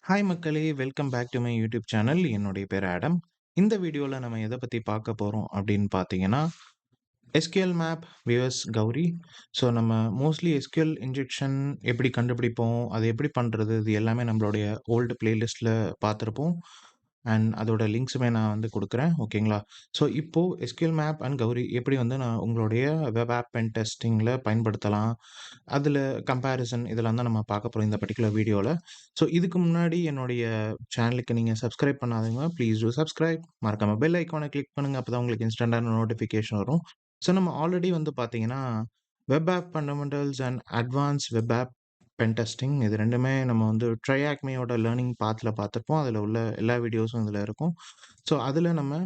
Hi மக்களே! Welcome back to my YouTube channel. என்னுடைய பேர் ஆடம். இந்த வீடியோல நம்ம எத பத்தி பார்க்க போறோம் அப்படின்னு பார்த்தீங்கன்னா, SQL map vs Ghauri. So நம்ம மோஸ்ட்லி எஸ்கியூஎல் இன்ஜெக்ஷன் எப்படி கண்டுபிடிப்போம்? அது எப்படி பண்றது? இது எல்லாமே நம்மளுடைய ஓல்டு பிளேலிஸ்ட்ல பார்த்துருப்போம். அண்ட் அதோட லிங்க்ஸுமே நான் வந்து குடுக்குறேன். ஓகேங்களா? ஸோ இப்போ எஸ்கியூஎல் மேப் அண்ட் கௌரி எப்படி வந்து நான் உங்களுடைய வெப் ஆப் பென் டெஸ்டிங்ல பயன்படுத்தலாம்? அதில கம்பேரிசன் இதெல்லாம் தான் நம்ம பார்க்க போறோம் இந்த பர்ட்டிகுலர் வீடியோல. ஸோ இதுக்கு முன்னாடி என்னுடைய சேனலுக்கு நீங்க சப்ஸ்கிரைப் பண்ணாதவங்க ப்ளீஸ் டூ சப்ஸ்கிரைப். மறக்காம பெல் ஐகான கிளிக் பண்ணுங்க. அப்பதான் உங்களுக்கு இன்ஸ்டன்டான நோட்டிஃபிகேஷன் வரும். ஸோ நம்ம ஆல்ரெடி வந்து பார்த்தீங்கன்னா, web app fundamentals and advance web app pen testing இது 2மே நம்ம வந்து ட்ரையாக்மேயோட லேர்னிங் பாத்ல பார்த்துருப்போம். அதில உள்ள எல்லா வீடியோஸும் இதில இருக்கும். ஸோ அதில நம்ம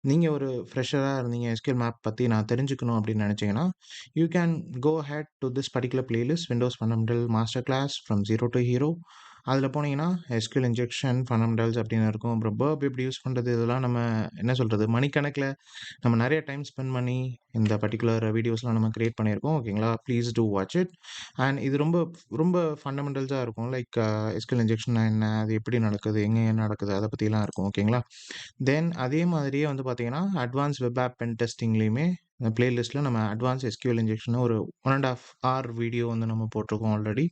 நீங்க ஒரு ஃப்ரெஷரா இருந்தீங்க, எஸ்கியூஎல் மேப் பத்தி நான் தெரிஞ்சுக்கணும் அப்படின்னு நினைச்சீங்கன்னா, you can go ahead to this particular playlist windows fundamental master class from zero to hero. அதில போனீங்கன்னா, எஸ்கியூஎல் இன்ஜெக்ஷன் ஃபண்டமெண்டல்ஸ் அப்படின்னு இருக்கும். அப்புறம் பர்ப் எப்படி யூஸ் பண்றது இதெல்லாம் நம்ம என்ன சொல்றது, மணிக்கணக்கில நம்ம நெறைய டைம் ஸ்பெண்ட் பண்ணி இந்த பர்ட்டிகுலர் வீடியோஸ்லாம் நம்ம கிரியேட் பண்ணியிருக்கோம். ஓகேங்களா? Please do watch it. And இது ரொம்ப ரொம்ப ஃபண்டமெண்டல்ஸா இருக்கும். லைக் எஸ்கியூஎல் இன்ஜெக்ஷன்னா என்ன? அது எப்படி நடக்குது? எங்க நடக்குது? அத பத்திலாம் இருக்கும். ஓகேங்களா? தென் அதே மாதிரியே வந்து பார்த்தீங்கன்னா, அட்வான்ஸ் வெப் ஆப் பென் டெஸ்டிங்லயுமே பிளேலிஸ்ட்ல நம்ம அட்வான்ஸ் எஸ்கியூஎல் இன்ஜெக்ஷன் ஒரு 1 1/2 ஹவர் வீடியோ வந்து நம்ம போட்டிருக்கோம் ஆல்ரெடி.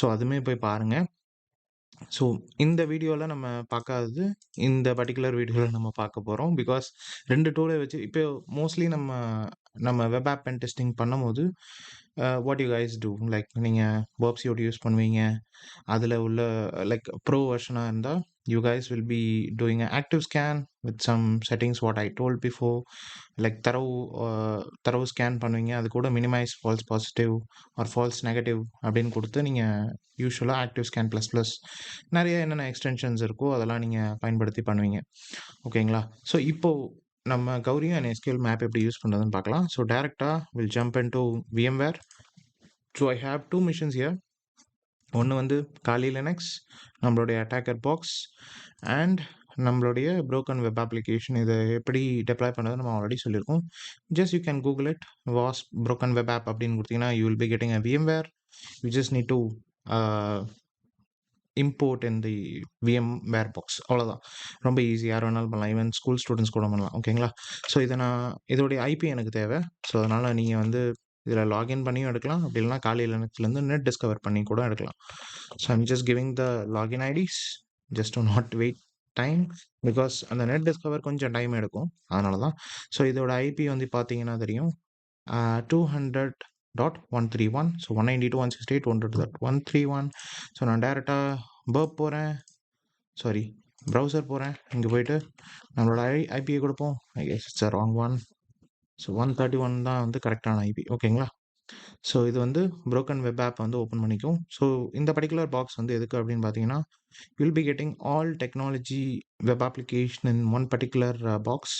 ஸோ அதுவுமே போய் பாருங்க. ஸோ இந்த வீடியோல நம்ம பார்க்காதது, இந்த பர்ட்டிகுலர் வீடியோல நம்ம பார்க்க போறோம். பிகாஸ் 2 டூல வச்சு இப்போ மோஸ்ட்லி நம்ம நம்ம வெப் ஆப் பென் டெஸ்டிங் பண்ணும்போது, what you guys do like நீங்க பர்ப் சூட் யூஸ் பண்ணுவீங்க. அதில உள்ள லைக் ப்ரோ வெர்ஷனா இருந்தா, you guys will be doing a active scan with some settings what I told before. Like தரவு ஸ்கேன் பண்ணுவீங்க. அது கூட minimise false positive or false negative அப்படின்னு குடுத்து நீங்க யூசுவலா ஆக்டிவ் ஸ்கேன் ப்ளஸ் ப்ளஸ் நெறைய என்னென்ன எக்ஸ்டென்ஷன்ஸ் இருக்கோ அதெல்லாம் நீங்க பயன்படுத்தி பண்ணுவீங்க. ஓகேங்களா? ஸோ இப்போ நம்ம கௌரி அண்ட் எஸ்கியூஎல் மேப் எப்படி யூஸ் பண்றதுன்னு பார்க்கலாம். ஸோ டைரக்ட்டா will jump into VMware. So I have 2 machines here. ஒண்ணு வந்து காலி லினக்ஸ், நம்மளுடைய அட்டாக்கர் பாக்ஸ் அண்ட் நம்மளுடைய புரோக்கன் வெப் அப்ளிகேஷன். இத எப்படி டெப்ளாய் பண்றதுன்னு நம்ம ஆல்ரெடி சொல்லியிருக்கோம். Just you can Google it. வாஸ் புரோக்கன் வெப் ஆப் அப்படின்னு குடுத்தீங்கன்னா, you will be getting a VMware. You just need to uh import in the VMware box. அவ்வளோதான். ரொம்ப ஈஸி. யார் வேணாலும் பண்ணலாம். ஈவன் ஸ்கூல் ஸ்டூடண்ட்ஸ் கூட பண்ணலாம். ஓகேங்களா? ஸோ இத நான் இதோடைய ஐபி எனக்கு தேவை. ஸோ அதனால நீங்க வந்து இதில லாகின் பண்ணியும் எடுக்கலாம். அப்படி இல்லன்னா காலி லினக்ஸ்லேருந்து நெட் டிஸ்கவர் பண்ணி கூட எடுக்கலாம். So I'm just giving the login IDs just to not wait time. Because அந்த நெட் டிஸ்கவர் கொஞ்சம் டைம் எடுக்கும். அதனால தான். ஸோ இதோட ஐபி வந்து பார்த்தீங்கன்னா தெரியும். 200.131. ஸோ 192.168.131. ஸோ நான் டைரக்ட்டா பர்ப் போறேன். சாரி, ப்ரௌசர் போறேன். இங்க போயிட்டு நம்மளோட ஐபிய குடுப்போம். ஐ guess it's a wrong one. So 131 தான் வந்து கரெக்ட்டான ஐபி. ஓகேங்களா? ஸோ இது வந்து புரோக்கன் வெப் ஆப் வந்து ஓப்பன் பண்ணிக்கும். ஸோ இந்த பர்ட்டிகுலர் பாக்ஸ் வந்து எதுக்கு அப்படின்னு பார்த்தீங்கன்னா, you will be getting all technology web application in one particular box.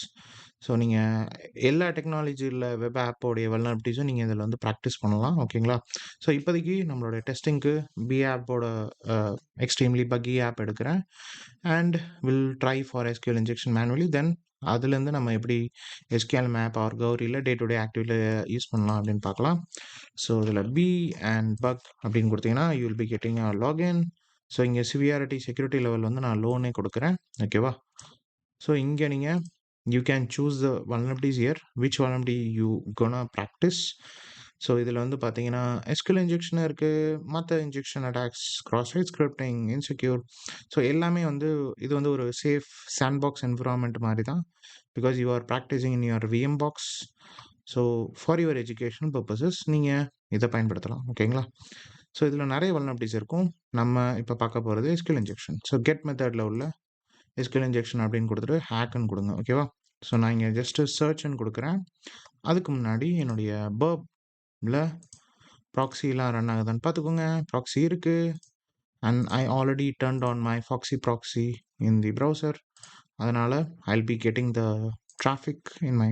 So நீங்க எல்லா டெக்னாலஜில வெப் ஆப்போடைய வல்னரபிலிட்டீஸும் நீங்க இதில வந்து பிராக்டிஸ் பண்ணலாம். ஓகேங்களா? ஸோ இப்போதைக்கு நம்மளோட டெஸ்டிங்க்கு ஆப்போட அ எக்ஸ்ட்ரீம்லி பக்கி ஆப் எடுக்கிறேன். And will try for SQL injection manually. Then அதுலேருந்து நம்ம எப்படி எஸ்கியூஎல் மேப் ஆர் கௌரில டே டு டே ஆக்டிவ்ல யூஸ் பண்ணலாம் அப்படின்னு பார்க்கலாம். ஸோ இதில பி அண்ட் பக் அப்படின்னு குடுத்தீங்கன்னா, you will be getting a login. So இங்க சிவியாரிட்டி செக்யூரிட்டி லெவல் வந்து நான் லோன்னே குடுக்குறேன். ஓகேவா? ஸோ இங்க நீங்க you can choose the vulnerabilities here. Which vulnerability you gonna practice. So இதில வந்து பார்த்தீங்கன்னா, எஸ்கியூஎல் இன்ஜெக்ஷன் இருக்கு. மத்த injection attacks, cross site scripting, insecure. So எல்லாமே வந்து இது வந்து ஒரு சேஃப் சாண்ட்பாக்ஸ் என்விரான்மென்ட் மாரி தான். Because you are practising in your VM box. So for your educational purposes நீங்க இத பயன்படுத்தலாம். ஓகேங்களா? ஸோ இதில நெறைய வல்னரபிலிட்டீஸ் இருக்கும். நம்ம இப்ப பார்க்க போறது எஸ்கியூஎல் இன்ஜெக்ஷன். ஸோ கெட் மெத்தட்ல உள்ள எஸ்கியூஎல் இன்ஜெக்ஷன் அப்படின்னு குடுத்துட்டு ஹேக்ன்னு குடுங்க. ஓகேவா? ஸோ நான் இங்க ஜஸ்ட் சர்ச்ன்னு குடுக்குறேன். அதுக்கு முன்னாடி என்னுடைய பர்ப்ல ப்ராக்ஸிலாம் ரன் ஆகுதான்னு பார்த்துக்கோங்க. ப்ராக்ஸி இருக்கு. And I already turned on my FoxyProxy in the browser. அதனால I'll be getting the traffic in my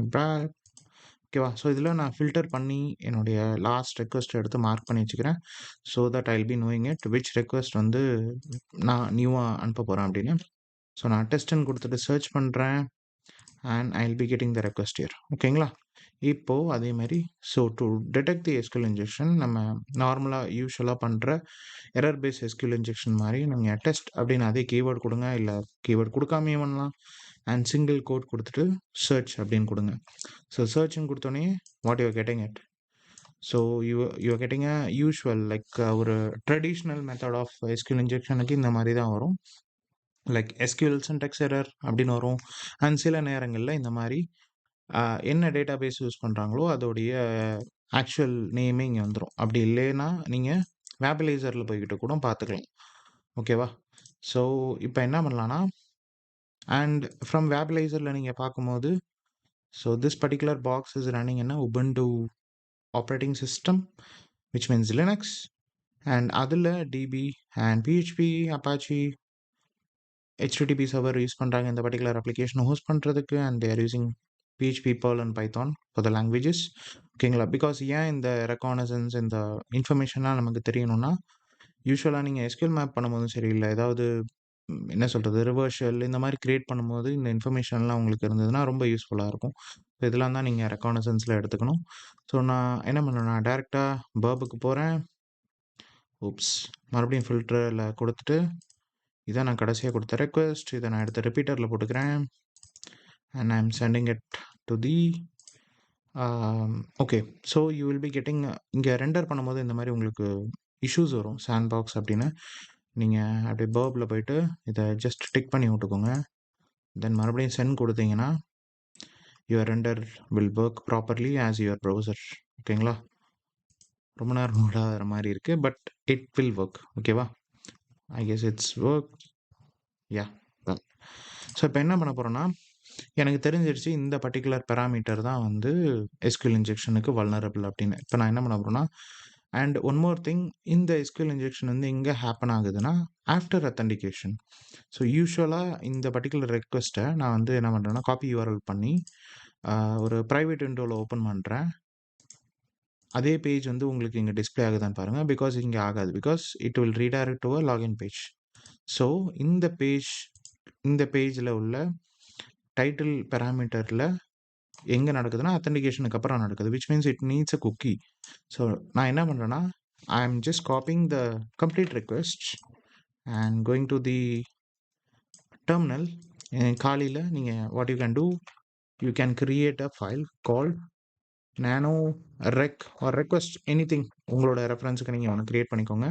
ஓகேவா? ஸோ இதில நான் ஃபில்டர் பண்ணி என்னுடைய லாஸ்ட் ரெக்வெஸ்ட் எடுத்து மார்க் பண்ணி வச்சுக்கிறேன். So that I'll be knowing it which request வந்து நான் நியூவா அனுப்ப போறேன் அப்படின்னு. ஸோ நான் டெஸ்ட்ன்னு குடுத்துட்டு சர்ச் பண்றேன். And I will be getting the request here. ஓகேங்களா? இப்போ அதே மாரி ஸோ டூ டிடெக்ட் தி எஸ்கியூஎல் இன்ஜெக்ஷன் நம்ம நார்மலா யூசுவலா பண்ற எரர் பேஸ் எஸ்கியூஎல் இன்ஜெக்ஷன் மாரி நீங்க டெஸ்ட் அப்படின்னு அதே கீவேர்ட் குடுங்க. இல்ல கீவேர்ட் குடுக்காமயே பண்ணலாம். அண்ட் சிங்கிள் கோட் குடுத்துட்டு சர்ச் அப்படின்னு குடுங்க. ஸோ சர்ச்ன்னு குடுத்தோனே what you are getting it. So you are getting a usual like ஒரு ட்ரெடிஷ்னல் மெத்தட் ஆஃப் எஸ்கியூஎல் இன்ஜெக்ஷனுக்கு இந்த மாரி தான் வரும். லைக் எஸ்கியூஎல் சின்டாக்ஸ் எரர் அப்படின்னு வரும். அண்ட் சில நேரங்கள்ல இந்த மாரி என்ன டேட்டாபேஸ் யூஸ் பண்றாங்களோ அதோடைய ஆக்சுவல் நேமே இங்க வந்துரும். அப்படி இல்லைன்னா நீங்க வேபலைசர்ல போய்க்கிட்டு கூட பார்த்துக்கலாம். ஓகேவா? ஸோ இப்போ என்ன பண்ணலாம்னா அண்ட் ஃப்ரம் வேபலைசர்ல நீங்க பார்க்கும்போது so this particular box is running in Ubuntu operating system which means Linux and அதில் DB and PHP Apache HTTP server use பண்ணுறாங்க இந்த பர்டிகுலர் அப்ளிகேஷனை ஹோஸ்ட் பண்ணுறதுக்கு and they're using PHP, Perl and Python for the languages. ஓகேங்களா? Because ஏன் இந்த reconnaissance இந்த இன்ஃபர்மேஷன்லாம் நமக்கு தெரியணும்னா யூஸ்வலாக நீங்கள் எஸ்கியூஎல் மேப் பண்ணும்போதும் சரி இல்லை ஏதாவது என்ன சொல்கிறது ரிவர்ஷல் இந்த மாதிரி கிரியேட் பண்ணும்போது இந்த இன்ஃபர்மேஷன்லாம் உங்களுக்கு இருந்ததுன்னா ரொம்ப யூஸ்ஃபுல்லாக இருக்கும். ஸோ இதெல்லாம் தான் நீங்கள் ரெகானசன்ஸில் எடுத்துக்கணும். ஸோ நான் என்ன பண்ணேன்னா டேரெக்டாக பர்புக்கு போகிறேன். ஓப்ஸ் மறுபடியும் ஃபில்டரில் கொடுத்துட்டு இதை நான் கடைசியாக கொடுத்த ரெக்வெஸ்ட் இதை நான் எடுத்து ரிப்பீட்டரில் போட்டுக்கிறேன். and I'm sending it to the okay so you will be getting இங்கே ரெண்டர் பண்ணும்போது இந்த மாதிரி உங்களுக்கு இஷ்யூஸ் வரும் சாண்ட் பாக்ஸ் அப்படின்னு நீங்கள் அப்படியே பர்பில் போயிட்டு இதை ஜஸ்ட் டிக் பண்ணி விட்டுக்கோங்க. தென் மறுபடியும் சென்ட் கொடுத்தீங்கன்னா your render will work properly as your browser. ஓகேங்களா? ரொம்ப நேரம் விடாத மாதிரி இருக்குது பட் இட் வில் ஒர்க். ஓகேவா? I guess it's work. Yeah so இப்போ என்ன பண்ண போகிறோன்னா எனக்கு தெரிஞ்சிருச்சு இந்த பர்டிகுலர் பேராமீட்டர் தான் வந்து எஸ்கியூஎல் இன்ஜெக்ஷனுக்கு வல்னரபிள் அப்படின்னு. இப்போ நான் என்ன பண்ண போகிறேன்னா அண்ட் ஒன் மோர் திங் இந்த எஸ்கியூஎல் இன்ஜெக்ஷன் வந்து எங்கே ஹேப்பன் ஆகுதுன்னா ஆஃப்டர் அத்தன்டிகேஷன். ஸோ யூஸ்வலாக இந்த பர்டிகுலர் ரெக்வெஸ்ட்டை நான் வந்து என்ன பண்ணுறேன்னா காப்பி யூஆர்எல் பண்ணி ஒரு ப்ரைவேட் விண்டோவில் ஓப்பன் பண்ணுறேன். அதே பேஜ் வந்து உங்களுக்கு இங்கே டிஸ்பிளே ஆகுதான்னு பாருங்கள். பிகாஸ் இங்கே ஆகாது because it will redirect to a login page. So இந்த பேஜில் உள்ள டைட்டில் பேராமீட்டரில் எங்கே நடக்குதுன்னா அத்தன்டிகேஷனுக்கு அப்புறம் நடக்குது which means it needs a cookie. So நான் என்ன பண்ணுறேன்னா I am just copying the complete request and going to the terminal. காலையில் நீங்கள் what you can do you can create a file call nano req or request anything உங்களோட ரெஃபரன்ஸுக்கு நீங்கள் ஒன்று create பண்ணிக்கோங்க.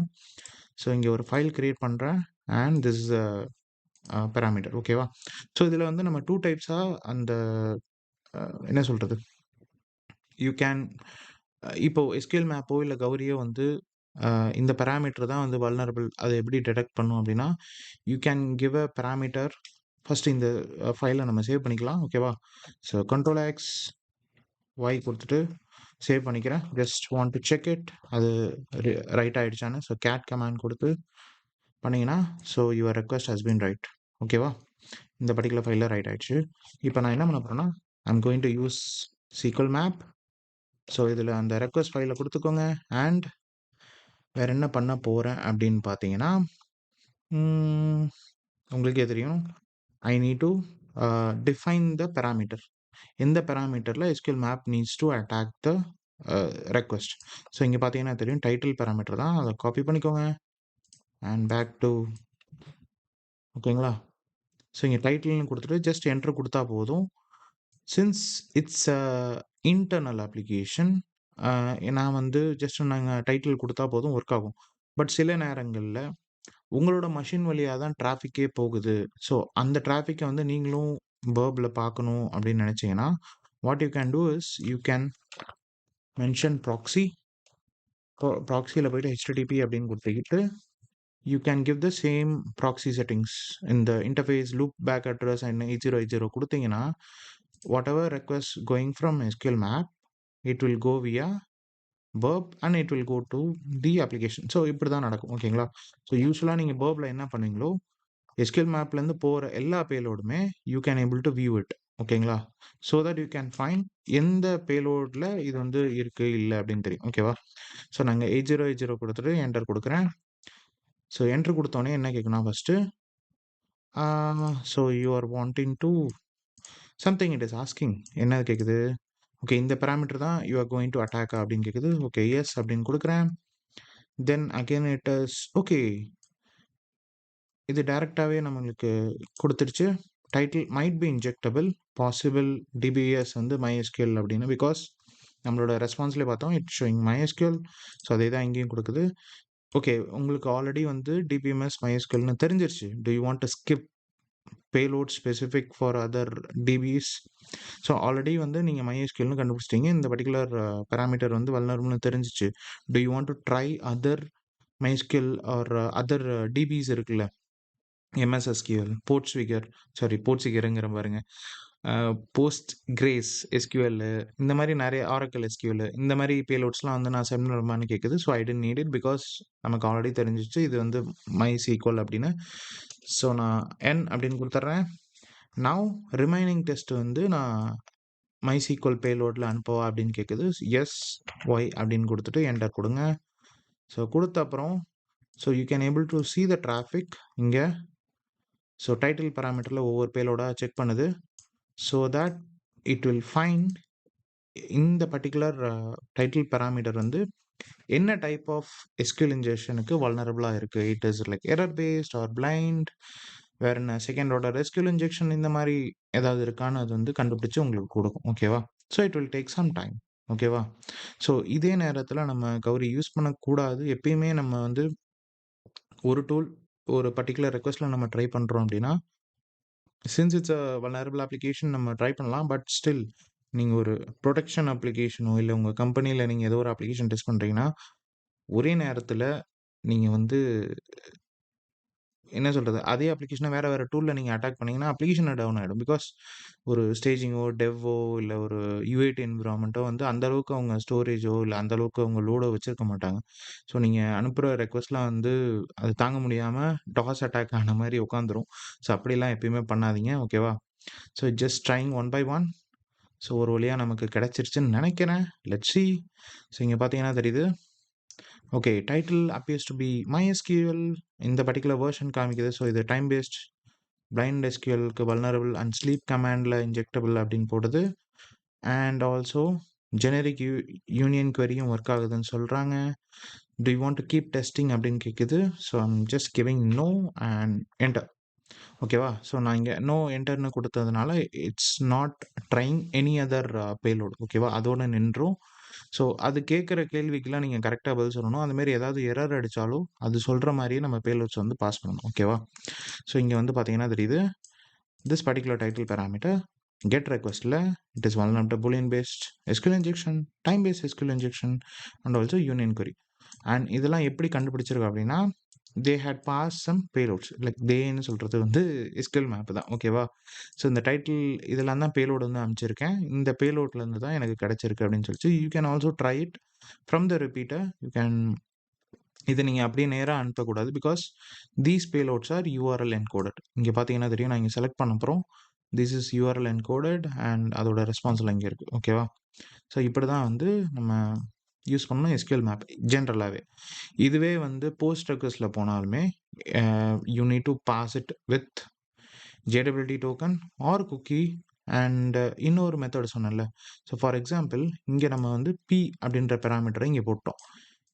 ஸோ இங்கே ஒரு ஃபைல் க்ரியேட் பண்ணுறேன் அண்ட் திஸ் இஸ் பேராமீட்டர். ஓகேவா? ஸோ இதில் வந்து நம்ம 2 டைப்ஸாக அந்த என்ன சொல்கிறது யூ கேன் இப்போ எஸ்கியூஎல் மேப்போ இல்லை கௌரியோ வந்து இந்த பேராமீட்டர் தான் வந்து வல்னரபிள் அதை எப்படி டிடெக்ட் பண்ணும் அப்படின்னா you can give a parameter. First இந்த ஃபைலை நம்ம சேவ் பண்ணிக்கலாம். ஓகேவா? ஸோ Ctrl+X Y கொடுத்துட்டு சேவ் பண்ணிக்கிறேன். Just want to check it அது ரைட் ஆகிடுச்சான்னு. ஸோ கேட் கமாண்ட் கொடுத்து பண்ணிங்கன்னா so your request has been right. ஓகேவா? இந்த பர்டிகுலர் ஃபைலில் ரைட் ஆகிடுச்சு. இப்போ நான் என்ன பண்ண போகிறேன்னா I'm going to use SQL map. So இதில் அந்த ரெக்வெஸ்ட் ஃபைலை கொடுத்துக்கோங்க அண்ட் வேறு என்ன பண்ண போகிறேன் அப்படின்னு பார்த்தீங்கன்னா உங்களுக்கே தெரியும் ஐ need to define the parameter. எந்த பேராமீட்டரில் SQL map needs to attack the request. So இங்கே பார்த்தீங்கன்னா தெரியும் டைட்டில் பேராமீட்டர் தான். அதை காப்பி பண்ணிக்கோங்க அண்ட் பேக் டு ஓகேங்களா? ஸோ இங்கே டைட்டில்னு கொடுத்துட்டு ஜஸ்ட் என்ட்ரு கொடுத்தா போதும். Since it's a internal application நான் வந்து ஜஸ்ட் நாங்கள் டைட்டில் கொடுத்தா போதும் ஒர்க் ஆகும். பட் சில நேரங்களில் உங்களோட மஷின் வழியாக தான் டிராஃபிக்கே போகுது. ஸோ அந்த டிராஃபிக்கை வந்து நீங்களும் பர்பில் பார்க்கணும் அப்படின்னு நினச்சிங்கன்னா what you can do is you can mention proxy. ப்ராக்ஸியில் போய்ட்டு HTTP அப்படின்னு கொடுத்துக்கிட்டு you can give the same proxy settings in the interface loop back address and 8080 கொடுத்தீங்கன்னா whatever request going from SQL map it will go via burp and it will go to the application. So இப்படி தான் நடக்கும். ஓகேங்களா? So யூஸ்வலாக நீங்கள் purple என்ன பண்ணீங்களோ SQL மேப்லேருந்து போகிற எல்லா பேலோடுமே you can able to view it. ஓகேங்களா? So that you can find எந்த பேலோடில் இது வந்து இருக்குது இல்லை அப்படின்னு தெரியும். ஓகேவா? ஸோ நாங்கள் 8080 கொடுத்துட்டு என்டர் கொடுக்குறேன். ஸோ என்ட்ரு கொடுத்தோன்னே என்ன கேட்கணும் first so you are wanting to something it is asking. என்ன கேட்குது ஓகே இந்த பேராமீட்டர் தான் you are going to attack அப்படின்னு கேட்குது. ஓகே எஸ் அப்படின்னு கொடுக்குறேன். Then again it is okay. இது டைரெக்டாகவே நம்மளுக்கு கொடுத்துருச்சு. Title might be injectable possible DBs வந்து MySQL அப்படின்னு. பிகாஸ் நம்மளோட ரெஸ்பான்ஸ்லேயே பார்த்தோம் இட்ஸ் ஷோயிங் MySQL. ஸோ அதே தான் இங்கேயும் கொடுக்குது. ஓகே உங்களுக்கு ஆல்ரெடி வந்து டிபிஎம்எஸ் MySQLனு தெரிஞ்சிருச்சு. Do you want to skip payload specific for other DBs? So already வந்து நீங்கள் MySQLனு கண்டுபிடிச்சிட்டிங்க. இந்த பர்டிகுலர் பேராமீட்டர் வந்து வல்னரபிள்னு தெரிஞ்சிச்சு. Do you want to try other MySQL or other DBs இருக்குல்ல, MSSQL, போர்ட்ஸ்விகருங்கிற பாருங்க, போஸ்ட் கிரேஸ் எஸ்கியூஎல், இந்த மாதிரி நிறைய ஆரக்கல் எஸ்கியூஎல், இந்த மாதிரி பேலோட்ஸ்லாம் வந்து நான் சென்ட் பண்ணணுமான்னு கேட்குது. So I don't need it because நமக்கு ஆல்ரெடி தெரிஞ்சிச்சு இது வந்து MySQL அப்படின்னு. ஸோ நான் என் அப்படின்னு கொடுத்துட்றேன். நவ் ரிமைனிங் டெஸ்ட் வந்து நான் MySQL பேலோடில் அனுப்பவா அப்படின்னு கேட்குது. எஸ் ஒய் அப்படின்னு கொடுத்துட்டு என்டர் கொடுங்க. ஸோ கொடுத்த அப்புறம் so you can able to see the traffic இங்கே. ஸோ டைட்டில் பேராமீட்டரில் ஒவ்வொரு பேலோடாக செக் பண்ணுது. So that it will find இந்த பர்டிகுலர் டைட்டில் பேராமீட்டர் வந்து என்ன டைப் ஆஃப் எஸ்கியூஎல் இன்ஜெக்ஷனுக்கு வல்னரபிளாக இருக்குது. It is like error based or blind, வேற என்ன செகண்ட் ஆர்டர் எஸ்கியூஎல் இன்ஜெக்ஷன், இந்த மாதிரி ஏதாவது இருக்கான்னு அது வந்து கண்டுபிடிச்சு உங்களுக்கு கொடுக்கும். ஓகேவா? So it will take some time. ஓகேவா? ஸோ இதே நேரத்தில் நம்ம கௌரி யூஸ் பண்ணக்கூடாது. எப்பயுமே நம்ம வந்து ஒரு டூல் ஒரு பர்டிகுலர் ரெக்வஸ்ட்டில் நம்ம ட்ரை பண்ணுறோம் அப்படின்னா, since it's a vulnerable application நம்ம ட்ரை பண்ணலாம். பட் ஸ்டில் நீங்கள் ஒரு ப்ரொடெக்ஷன் அப்ளிகேஷனோ இல்லை உங்கள் கம்பெனியில் நீங்கள் ஏதோ ஒரு அப்ளிகேஷன் டெஸ்ட் பண்ணுறீங்கன்னா, ஒரே நேரத்தில் நீங்கள் வந்து என்ன சொல்கிறது, அதே அப்ளிகேஷனை வேறு வேறு டூலில் நீங்கள் அட்டாக் பண்ணிங்கன்னா அப்ளிகேஷனை டவுன் ஆகிடும். பிகாஸ் ஒரு ஸ்டேஜிங்கோ டெவ்வோ இல்லை ஒரு யூஐடி என்விரான்மெண்ட்டோ வந்து அந்தளவுக்கு அவங்க ஸ்டோரேஜோ இல்லை அந்தளவுக்கு அவங்க லோடோ வச்சுருக்க மாட்டாங்க. ஸோ நீங்கள் அனுப்புகிற ரெக்வஸ்ட்லாம் வந்து அது தாங்க முடியாமல் டாஸ் அட்டாக் ஆன மாதிரி உட்காந்துரும். ஸோ அப்படிலாம் எப்பயுமே பண்ணாதீங்க. ஓகேவா? So just trying one by one. So ஒரு வழியாக நமக்கு கிடச்சிருச்சுன்னு நினைக்கிறேன். Let's see. ஸோ இங்கே பார்த்தீங்கன்னா தெரியுது. Okay title appears to be MySQL. இந்த பர்டிகுலர் வெர்ஷன் காமிக்குது. ஸோ இது டைம் பேஸ்ட் பிளைண்ட் எஸ்கியூஎல்க்கு வல்னரபிள் அண்ட் ஸ்லீப் கமாண்டில் இன்ஜெக்டபிள் அப்படின்னு போடுது. அண்ட் ஆல்சோ ஜெனரிக் யூனியன் queryயும் ஒர்க் ஆகுதுன்னு சொல்கிறாங்க. Do you want to keep testing அப்படின்னு கேட்குது. So I'm just giving no and enter. ஓகேவா? ஸோ நான் இங்கே நோ என்டர்னு கொடுத்ததுனால it's not trying any other payload. ஓகேவா? அதோட நின்றும். ஸோ அது கேட்குற கேள்விக்கெல்லாம் நீங்கள் கரெக்டாக பதில் சொல்லணும். அதுமாரி ஏதாவது எரர் அடித்தாலும் அது சொல்கிற மாதிரியே நம்ம பேலோட்ஸ் வந்து பாஸ் பண்ணணும். ஓகேவா? ஸோ இங்கே வந்து பார்த்தீங்கன்னா தெரியுது, this particular title parameter get ரெக்வஸ்ட்டில் it is vulnerable to boolean based SQL injection, time based SQL injection and also union query. And இதெல்லாம் எப்படி கண்டுபிடிச்சிருக்கு அப்படின்னா, they had pass some payloads. Like தேன்னு சொல்கிறது வந்து எஸ்கியூஎல் மேப் தான். ஓகேவா? ஸோ இந்த டைட்டில் இதெல்லாம் தான் பேலோடு வந்து அமைச்சிருக்கேன். இந்த பேலோட்லேருந்து தான் எனக்கு கிடச்சிருக்கு அப்படின்னு சொல்லிச்சு. You can also try it from the repeater. You can இதை நீங்கள் அப்படியே நேராக அனுப்பக்கூடாது. Because these payloads are URL encoded. இங்கே பார்த்தீங்கன்னா தெரியும், நான் இங்கே செலக்ட் பண்ண அப்புறம் this is URL encoded and அதோட ரெஸ்பான்ஸில் இங்கே இருக்குது. ஓகேவா? ஸோ இப்படி தான் வந்து நம்ம யூஸ் பண்ணணும் எஸ்கியூஎல் மேப் ஜென்ரலாகவே. இதுவே வந்து போஸ்ட் ரெக்வஸ்ட்டில் போனாலுமே you need to pass it with JWT token or cookie and இன்னொரு மெத்தட் சொன்னேன்ல. ஸோ ஃபார் எக்ஸாம்பிள் இங்கே நம்ம வந்து P அப்படின்ற பேராமீட்டரை இங்கே போட்டோம்.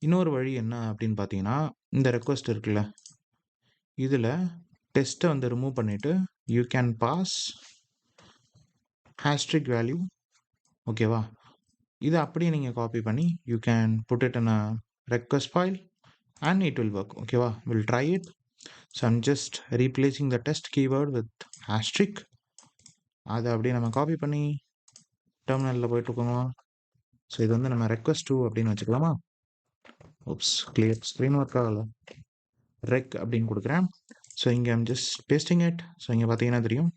இன்னொரு வழி என்ன அப்படின்னு பார்த்தீங்கன்னா, இந்த ரெக்வஸ்ட் இருக்குல்ல, இதில் டெஸ்ட்டை வந்து ரிமூவ் பண்ணிவிட்டு you can pass asterisk value. ஓகேவா? இதை அப்படியே நீங்கள் காப்பி பண்ணி you can put it in a request file and it will work. ஓகேவா? Will try it. So I'm just replacing the test keyword with asterisk. அதை அப்படியே நம்ம காப்பி பண்ணி டெர்மினலில் போயிட்டு இருக்கோமா. ஸோ இது வந்து நம்ம ரெக்வஸ்ட் 2 அப்படின்னு வச்சுக்கலாமா. ஓப்ஸ், கிளியர் ஸ்க்ரீன் ஒர்க் ஆகலை. ரெக் அப்படின்னு கொடுக்குறேன். ஸோ இங்கே I'm just pasting it. So இங்கே பார்த்தீங்கன்னா தெரியும்,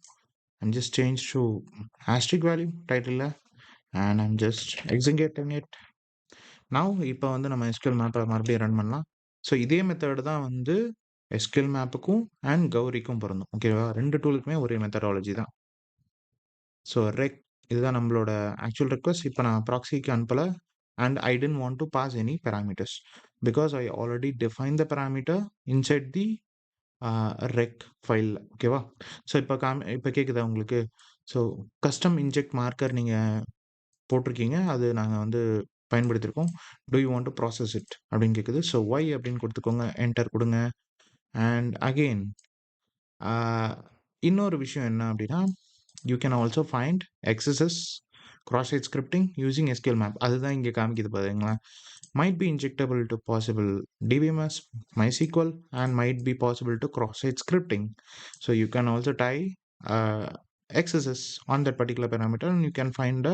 I'm just change to asterisk value டைட்டிலில் and I'm just executing it. Now இப்போ வந்து நம்ம எஸ்கியூஎல் மேப்பை மறுபடியும் ரன் பண்ணலாம். ஸோ இதே மெத்தட் தான் வந்து எஸ்கியூஎல் மேப்புக்கும் அண்ட் கௌரிக்கும் பொருந்தும். ஓகேவா? ரெண்டு டூலுக்குமே ஒரே மெத்தடாலஜி தான். ஸோ ரெக் இதுதான் நம்மளோட ஆக்சுவல் ரெக்வஸ்ட். இப்போ நான் ப்ராக்ஸிக்கு அனுப்பலை and I don't want to pass any parameters because I already define the parameter inside the req file. ஓகேவா? ஸோ இப்போ கேட்குதா உங்களுக்கு? ஸோ கஸ்டம் இன்ஜெக்ட் மார்க்கர் நீங்கள் போட்டிருக்கீங்க. அது நாங்க வந்து பயன்படுத்தியிருக்கோம். Do you want to process it அப்படின்னு கேட்குது. ஸோ ஒய் அப்படின்னு கொடுத்துக்கோங்க. என்டர் கொடுங்க. அண்ட் அகெயின் இன்னொரு விஷயம் என்ன அப்படின்னா, you can also find XSS cross site scripting using SQL map. அதுதான் இங்கே காமிக்குது பாருங்களா. might be injectable to possible DBMS, MySQL, and might be possible to cross site scripting. So you can also tie uh, XSS on that particular parameter, and you can find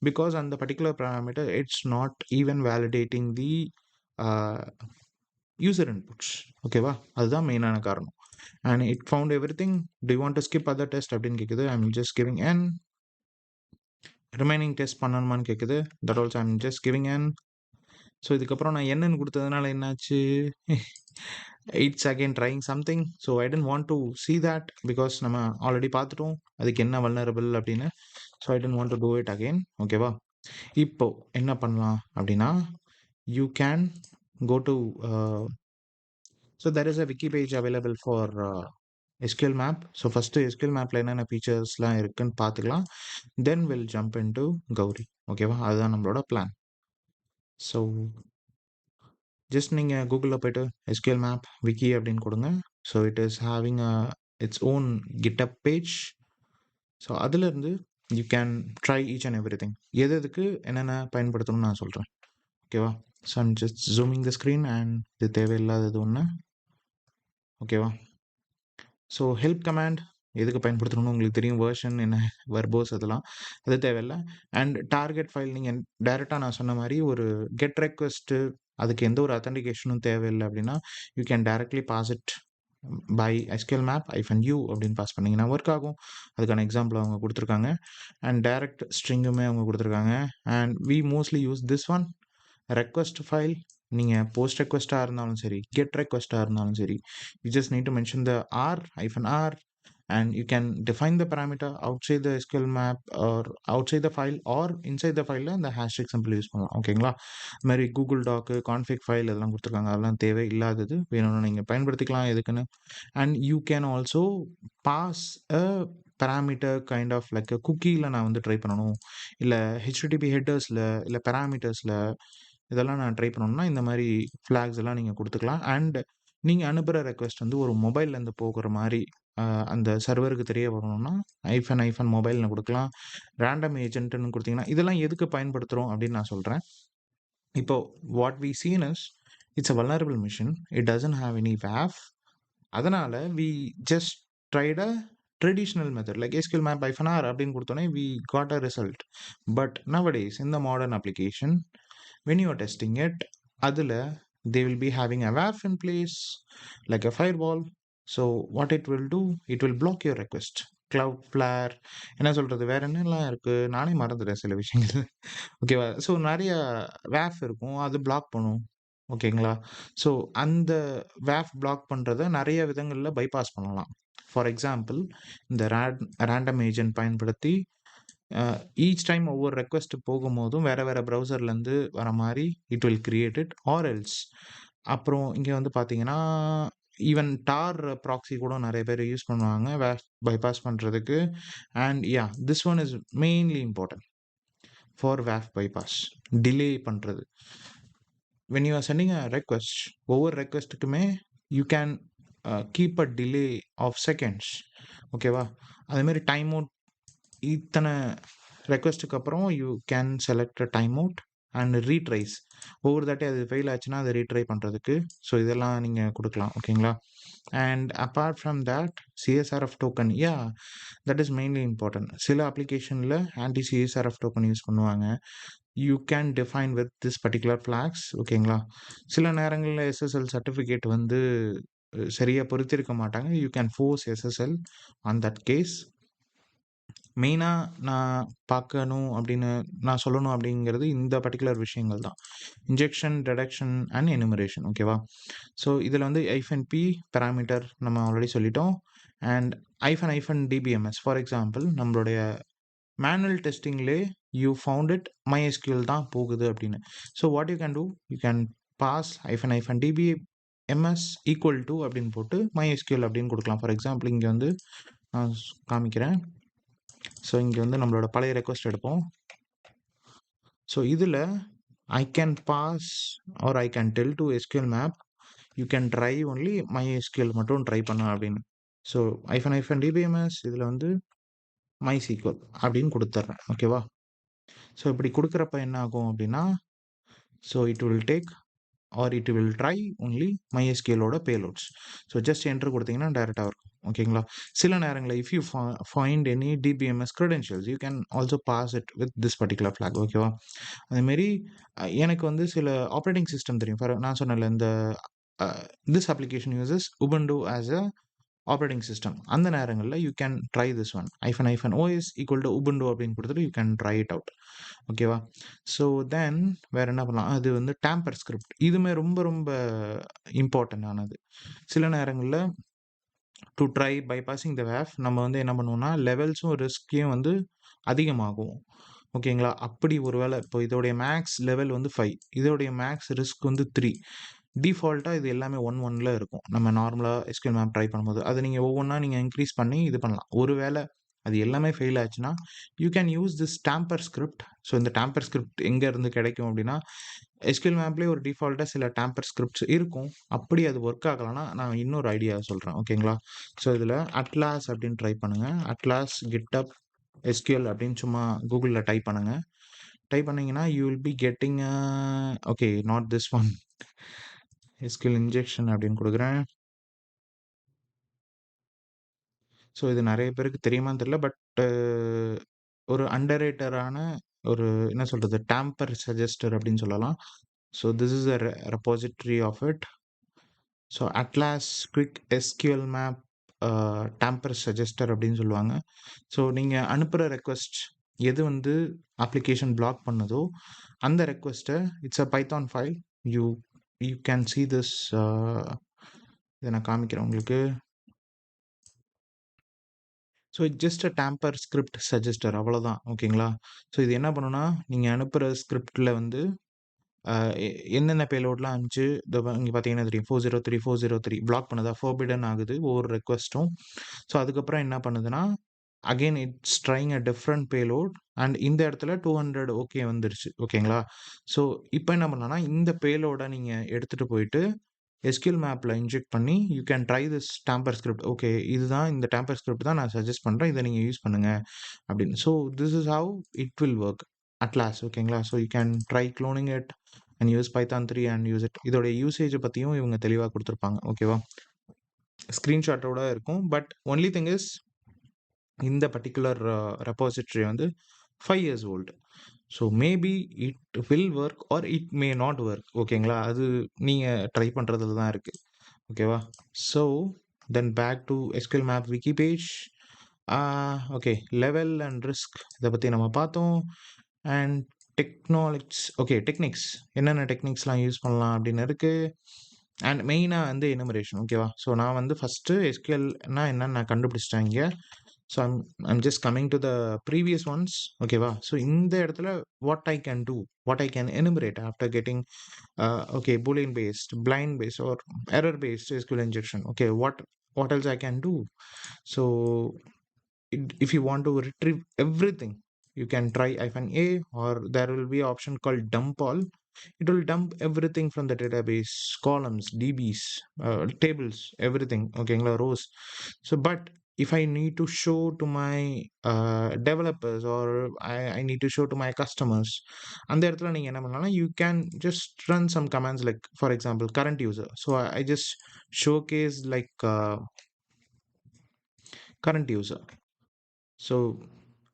because on the particular parameter it's not even validating the uh, user inputs. ஓகேவா, அதுதான் மெயினான காரணம். and it found everything. Do you want to skip other test அப்படின்னு கேட்குது. I'm just giving n. Remaining test பண்ணணுமான்னு கேட்குது. That also I'm just giving n. So இதுக்கப்புறம் நான் என்னன்னு கொடுத்ததுனால என்னாச்சு, it's again trying something. So I don't want to see that because நம்ம ஆல்ரெடி பார்த்துட்டோம் அதுக்கு என்ன வல்னரபிள் அப்படின்னு. So I don't want to do it again. ஓகேவா, இப்போ என்ன பண்ணலாம் அப்படின்னா, you can go to so there is a wiki page available for SQL map. So first SQL மேப்பில் என்னென்ன ஃபீச்சர்ஸ்லாம் இருக்குன்னு பார்த்துக்கலாம். Then will jump in to Ghauri. ஓகேவா, அதுதான் நம்மளோட பிளான். ஸோ ஜஸ்ட் நீங்கள் கூகுளில் போய்ட்டு SQL map wiki அப்படின்னு கொடுங்க. So it is having it's own GitHub page. So அதிலிருந்து you can try each and every thing. எது எதுக்கு என்னென்ன பயன்படுத்தணும்னு நான் சொல்கிறேன். ஓகேவா, so I'm just zooming the screen and இது தேவையில்லாதது ஒன்று. ஓகேவா, ஸோ ஹெல்ப் கமாண்ட் எதுக்கு பயன்படுத்தணும்னு உங்களுக்கு தெரியும். வேர்ஷன் என்ன, வர்போஸ், அதெல்லாம் அது தேவையில்லை. அண்ட் டார்கெட் ஃபைல் நீங்கள் டைரெக்டாக நான் சொன்ன மாதிரி ஒரு கெட் ரெக்வெஸ்ட்டு, அதுக்கு எந்த ஒரு அத்தன்டிகேஷனும் தேவையில்லை அப்படின்னா you can directly pass it by SQL map -u அப்படின்னு பாஸ் பண்ணிங்கன்னா ஒர்க் ஆகும். அதுக்கான எக்ஸாம்பிள் அவங்க கொடுத்துருக்காங்க. அண்ட் டைரக்ட் ஸ்ட்ரிங்குமே அவங்க கொடுத்துருக்காங்க. And we mostly use this one request file. நீங்கள் போஸ்ட் ரெக்வெஸ்ட்டாக இருந்தாலும் சரி, கெட் ரெக்வெஸ்ட்டாக இருந்தாலும் சரி, you just need to mention the r -r and you can define the parameter outside the SQL map or outside the file or inside the file அந்த hashtag simple use பண்ணலாம். ஓகேங்களா, இது மாதிரி கூகுள் டாக்கு, கான்ஃபிக் ஃபைல் இதெல்லாம் கொடுத்துருக்காங்க. அதெல்லாம் தேவை இல்லாதது, வேணும்னு நீங்கள் பயன்படுத்திக்கலாம் எதுக்குன்னு. And you can also pass a parameter kind of like குக்கியில் நான் வந்து ட்ரை பண்ணணும், இல்லை HTTP ஹெட்டர்ஸில் இல்லை பேராமீட்டர்ஸில் இதெல்லாம் நான் ட்ரை பண்ணணும்னா இந்த மாதிரி ஃப்ளாக்ஸ் எல்லாம் நீங்கள் கொடுத்துக்கலாம். அண்ட் நீங்கள் அனுப்புகிற ரெக்வெஸ்ட் வந்து ஒரு மொபைல்லேருந்து போகிற மாதிரி அந்த சர்வருக்கு தெரிய வரணும்னா ஐஃபன் மொபைல்னு கொடுக்கலாம். ரேண்டம் ஏஜென்ட்னு கொடுத்தீங்கன்னா இதெல்லாம் எதுக்கு பயன்படுத்துகிறோம் அப்படின்னு நான் சொல்கிறேன். இப்போ what we seen is it's a vulnerable machine. It doesn't have any WAF. அதனால் we just tried a traditional method like SQL map -r அப்படின்னு கொடுத்தோன்னே we got a result. But nowadays in the modern application when you are testing it, அதில் they will be having a WAF in place like a firewall. So what it will do, it will block your request. Cloudflare என்ன சொல்கிறது, வேறு என்னெல்லாம் இருக்குது நானே மறந்துட்டேன் சில விஷயங்கள். ஓகேவா, ஸோ நிறைய WAF இருக்கும், அது பிளாக் பண்ணும். ஓகேங்களா, ஸோ அந்த WAF பிளாக் பண்ணுறத நிறைய விதங்களில் பைபாஸ் பண்ணலாம். ஃபார் எக்ஸாம்பிள், இந்த ரேண்டம் ஏஜென்ட் பயன்படுத்தி ஈச் டைம் ஒவ்வொரு ரெக்வெஸ்ட் போகும்போதும் வேறு வேறு ப்ரௌசர்லேருந்து வர மாதிரி it will create it or else. அப்புறம் இங்கே வந்து பார்த்தீங்கன்னா ஈவன் டார் ப்ராக்ஸி கூட நிறைய பேர் யூஸ் பண்ணுவாங்க வேஃப் பைபாஸ் பண்ணுறதுக்கு. And yeah, this one is mainly important for வேஃப் பைபாஸ் டிலே பண்ணுறது. When you are sending a request, ஒவ்வொரு ரெக்வெஸ்ட்டுக்குமே you can keep a delay of seconds. ஓகேவா, அதேமாதிரி டைம் அவுட் இத்தனை ரெக்வெஸ்ட்டுக்கு அப்புறம் you can select a time out and retries. ஒவ்வொரு தாட்டி அது ஃபெயில் ஆச்சுன்னா அதை ரீட்ரை பண்ணுறதுக்கு. ஸோ இதெல்லாம் நீங்கள் கொடுக்கலாம். ஓகேங்களா, and apart from that CSRF token, yeah that is mainly important. சில அப்ளிகேஷனில் ஆன்டி CSRF டோக்கன் யூஸ் பண்ணுவாங்க. You can define with this particular flags. ஓகேங்களா, சில நேரங்களில் SSL சர்டிஃபிகேட் வந்து சரியாக பொருத்திருக்க மாட்டாங்க. You can force SSL on that case. மெயினாக நான் பார்க்கணும் அப்படின்னு நான் சொல்லணும் அப்படிங்கிறது இந்த பர்டிகுலர் விஷயங்கள் தான். Injection, detection and enumeration. ஓகேவா, ஸோ இதில் வந்து -p பேராமீட்டர் நம்ம ஆல்ரெடி சொல்லிட்டோம். அண்ட் -DBMS ஃபார் எக்ஸாம்பிள் நம்மளுடைய மேனுவல் டெஸ்டிங்லே யூ ஃபவுண்ட் இட் MySQL தான் போகுது அப்படின்னு. So what you can do, you can pass -DBMS equal to அப்படின்னு போட்டு MySQL அப்படின்னு கொடுக்கலாம். ஃபார் எக்ஸாம்பிள் இங்கே வந்து நான் காமிக்கிறேன். ஸோ இங்கே வந்து நம்மளோட பழைய ரெக்வெஸ்ட் எடுப்போம். ஸோ இதில் I can pass or I can tell to SQL map you can try only MySQL மட்டும் ட்ரை பண்ண அப்படின்னு. ஸோ -dbms இதில் வந்து MySQL அப்படின்னு கொடுத்துட்றேன். ஓகேவா? ஸோ இப்படி கொடுக்குறப்ப என்ன ஆகும் அப்படின்னா, so it will take or it will try only MySQLோட பேலோட்ஸ். ஸோ ஜஸ்ட் என்ட்ரு கொடுத்தீங்கன்னா டேரெக்டாக இருக்கும். ஓகேங்களா? சில நேரங்களில் if you find any DBMS credentials you can also pass it with this particular flag. ஓகேவா? அதேமாரி எனக்கு வந்து சில ஆப்ரேட்டிங் சிஸ்டம் தெரியும். நான் சொன்னேன்ல இந்த this application uses Ubuntu as a operating system. அந்த நேரங்களில் you can try this one -os equal to Ubuntu அப்படின்னு கொடுத்துட்டு you can try it out. ஓகேவா? ஸோ தென் வேறு என்ன பண்ணலாம், அது வந்து டேம்பர் ஸ்கிரிப்ட். இதுவுமே ரொம்ப ரொம்ப இம்பார்ட்டன்ட் ஆனது. சில நேரங்களில் டு ட்ரை பைபாஸிங் த வேஃப் நம்ம வந்து என்ன பண்ணுவோம்னா லெவல்ஸும் ரிஸ்கையும் வந்து அதிகமாகும். ஓகேங்களா? அப்படி ஒரு வேளை இப்போ இதோடைய மேக்ஸ் லெவல் வந்து 5, இதோடைய மேக்ஸ் ரிஸ்க் வந்து 3. டிஃபால்ட்டாக இது எல்லாமே 1 இருக்கும். நம்ம நார்மலாக எஸ்கியூஎல் மேப் ட்ரை பண்ணும்போது அது நீங்கள் ஒவ்வொன்றா நீங்கள் இன்க்ரீஸ் பண்ணி இது பண்ணலாம். ஒருவேளை அது எல்லாமே ஃபெயில் ஆச்சுன்னா you can use this tamper script. So இந்த டேம்பர் ஸ்கிரிப்ட் எங்கே இருந்து கிடைக்கும் அப்படின்னா, எஸ்கியூஎல் மேப்லேயே ஒரு டிஃபால்ட்டாக சில டேம்பர் ஸ்கிரிப்ட்ஸ் இருக்கும். அப்படி அது ஒர்க் ஆகலைன்னா நான் இன்னொரு ஐடியா சொல்கிறேன். ஓகேங்களா? ஸோ இதில் அட்லாஸ் அப்படின்னு ட்ரை பண்ணுங்கள். அட்லாஸ் கிட்டப் எஸ்கியூஎல் அப்படின்னு சும்மா கூகுளில் டைப் பண்ணுங்கள். டைப் பண்ணிங்கன்னா you will be getting okay not this one SQL injection அப்படின்னு கொடுக்குறேன். ஸோ இது நிறைய பேருக்கு தெரியுமான்னு தெரியல. பட் ஒரு அண்டர்ரேட்டரான ஒரு என்ன சொல்கிறது டேம்பர் சஜஸ்டர் அப்படின்னு சொல்லலாம். So this is a repository of it. So Atlas quick SQL map tamper suggester அப்படின்னு சொல்லுவாங்க. ஸோ நீங்கள் அனுப்புகிற ரெக்வஸ்ட் எது வந்து அப்ளிகேஷன் பிளாக் பண்ணுதோ அந்த ரெக்வஸ்ட்டை it's a Python file. You can see this. இதை நான் காமிக்கிறேன் உங்களுக்கு. So it just a tamper script suggester அவ்வளோதான். ஓகேங்களா? ஸோ இது என்ன பண்ணுன்னா நீங்கள் அனுப்புகிற ஸ்கிரிப்டில் வந்து என்னென்ன பேலோட்லாம் அனுப்பிச்சு இங்கே பார்த்தீங்கன்னா தெரியும் 403 பிளாக் பண்ணுதா, ஃபோர்பிடன் ஆகுது ஒவ்வொரு ரெக்வஸ்ட்டும். ஸோ அதுக்கப்புறம் என்ன பண்ணுதுன்னா again it's trying a different payload and இந்த இடத்துல 200 ஓகே வந்துருச்சு. ஓகேங்களா? ஸோ இப்போ என்ன பண்ணலாம்னா இந்த பேலோட நீங்கள் எடுத்துகிட்டு போயிட்டு எஸ்கியூஎல் மேப்பில் இன்ஜெக்ட் பண்ணி you can try this tamper script. Okay இதுதான் இந்த டேம்பர் ஸ்கிரிப்ட் தான் நான் சஜஸ்ட் பண்ணுறேன், இதை நீங்கள் யூஸ் பண்ணுங்கள் அப்படின்னு. So this is how it will work at last. ஓகேங்களா? So you can try cloning it and use Python 3 and use it. இதோடைய யூசேஜை பற்றியும் இவங்க தெளிவாக கொடுத்துருப்பாங்க. ஓகேவா? ஸ்க்ரீன்ஷாட்டோட இருக்கும். பட் ஒன்லி திங் இஸ் இந்த பர்டிகுலர் ரெபாசிட்டரி வந்து 5 years old. So maybe it will work or it may not work. ஓகேங்களா? அது நீங்கள் ட்ரை பண்ணுறதுல தான் இருக்குது. ஓகேவா? So then back to SQL map Vicky page. Okay level and risk இதை பற்றி நம்ம பார்த்தோம். அண்ட் டெக்னிக்ஸ் என்னென்ன டெக்னிக்ஸ்லாம் யூஸ் பண்ணலாம் அப்படின்னு இருக்குது. அண்ட் மெயினாக வந்து எனுமரேஷன். ஓகேவா? ஸோ நான் வந்து ஃபஸ்ட்டு எஸ்கியூஎல்னா என்னன்னு நான் கண்டுபிடிச்சிட்டேன் இங்கே. So I'm just coming to the previous ones. ஓகேவா? ஸோ இந்த இடத்துல what I can do, what I can enumerate after getting okay boolean based, blind based or error based SQL injection. Okay, what else I can do? So if you want to retrieve everything you can try -a or there will be an option called dump all. It will dump everything from the database, columns, dbs, tables, everything. Okay, rows. So but if I need to show to my developers or I need to show to my customers அந்த இடத்துல நீங்க என்ன பண்ணலாம், you can just run some commands like for example current user. So I just showcase like current user. So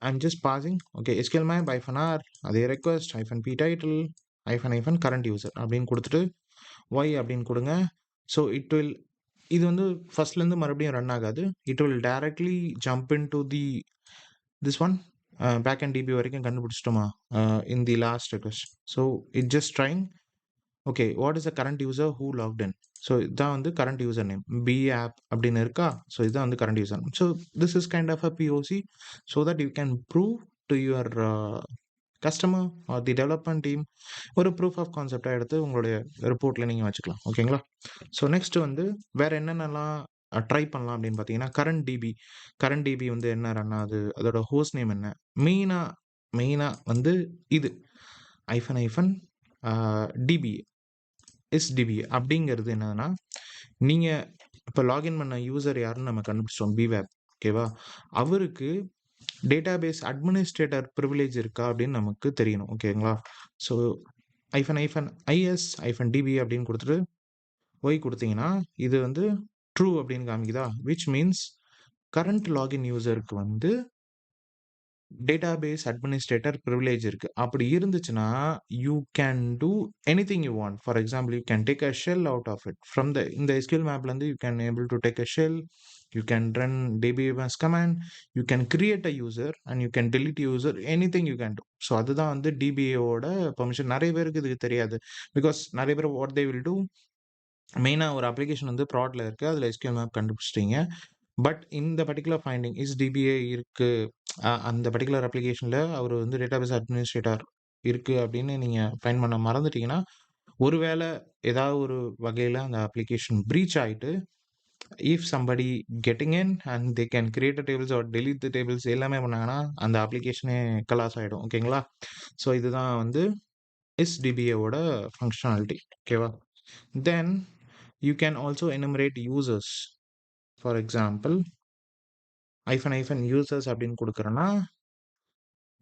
I'm just passing okay SQL map -r அதே request -p title -current user அப்படின்னு கொடுத்துட்டு y அப்படின்னு கொடுங்க. So it will இது வந்து ஃபர்ஸ்ட்லேருந்து மறுபடியும் run ஆகாது. It will directly jump in to the this one back and DB வரைக்கும் கண்டுபிடிச்சிட்டோமா in the last request. So it just trying okay what is the current user who logged in. So இதுதான் வந்து current user name bWAPP அப்படின்னு இருக்கா. So இதுதான் வந்து current user name. So this is kind of a POC so that you can prove to your customer or the development team ஒரு proof of கான்செப்டாக எடுத்து உங்களுடைய ரிப்போர்ட்டில் நீங்கள் வச்சுக்கலாம். ஓகேங்களா? ஸோ நெக்ஸ்ட் வந்து வேறு என்னென்னலாம் ட்ரை பண்ணலாம் அப்படின்னு பார்த்தீங்கன்னா கரண்ட் டிபி வந்து என்ன ரன் ஆகுது, அதோட ஹோஸ்ட் நேம் என்ன, மெயினாக வந்து இது ஐஃபன் ஐஃபன் டிபி எஸ்டிபி அப்படிங்கிறது என்னன்னா, நீங்க இப்போ லாகின் பண்ண யூசர் யாருன்னு நம்ம கண்டுபிடிச்சோம் பிவேப். ஓகேவா? அவருக்கு டேட்டாபேஸ் அட்மினிஸ்ட்ரேட்டர் ப்ரிவிலேஜ் இருக்கா அப்படின்னு நமக்கு தெரியணும். ஓகேங்களா? ஸோ ஐஃபன் ஐஃபன் ஐஎஸ் ஐஃபன் டிபி அப்படின்னு கொடுத்துட்டு ஒய் கொடுத்தீங்கன்னா இது வந்து ட்ரூ அப்படின்னு காமிக்குதா, விச் மீன்ஸ் கரண்ட் லாகின் யூசருக்கு வந்து டேட்டாபேஸ் அட்மினிஸ்ட்ரேட்டர் ப்ரிவிலேஜ் இருக்கு. அப்படி இருந்துச்சுன்னா you can do anything you want. For example you can take a shell out of it from இந்த எஸ்கியூஎல் மேப்லேருந்து you can able to take a shell, you can run dbms command, you can create a user and you can delete user, anything you can do. So அதுதான் வந்து டிபிஏவோட permission. நிறைய பேருக்கு இதுக்கு தெரியாது. Because நிறைய பேர் வாட் தே வில் டூ, மெயினாக ஒரு அப்ளிகேஷன் வந்து ப்ராட்ல இருக்குது, அதில் எஸ்கியூஎல் மேப் கண்டுபிடிச்சிட்டீங்க. பட் இந்த பர்டிகுலர் ஃபைண்டிங் இஸ் டிபிஏ இருக்கு, அந்த பர்டிகுலர் அப்ளிகேஷனில் அவர் வந்து டேட்டாபேஸ் அட்மினிஸ்ட்ரேட்டர் இருக்கு அப்படின்னு நீங்கள் ஃபைண்ட் பண்ண மறந்துட்டீங்கன்னா, ஒருவேளை ஏதாவது ஒரு வகையில் அந்த அப்ளிகேஷன் ப்ரீச் ஆகிட்டு if somebody getting in and they can create tables or delete the tables எல்லாமே பண்ணாங்கன்னா அந்த அப்ளிகேஷனே கலாஸ் ஆகிடும். ஓகேங்களா? ஸோ இதுதான் வந்து எஸ்டிபிஏவோட ஃபங்க்ஷனாலிட்டி. ஓகேவா? Then you can also enumerate users. For example hyphen hyphen users அப்படின்னு கொடுக்குறேன்னா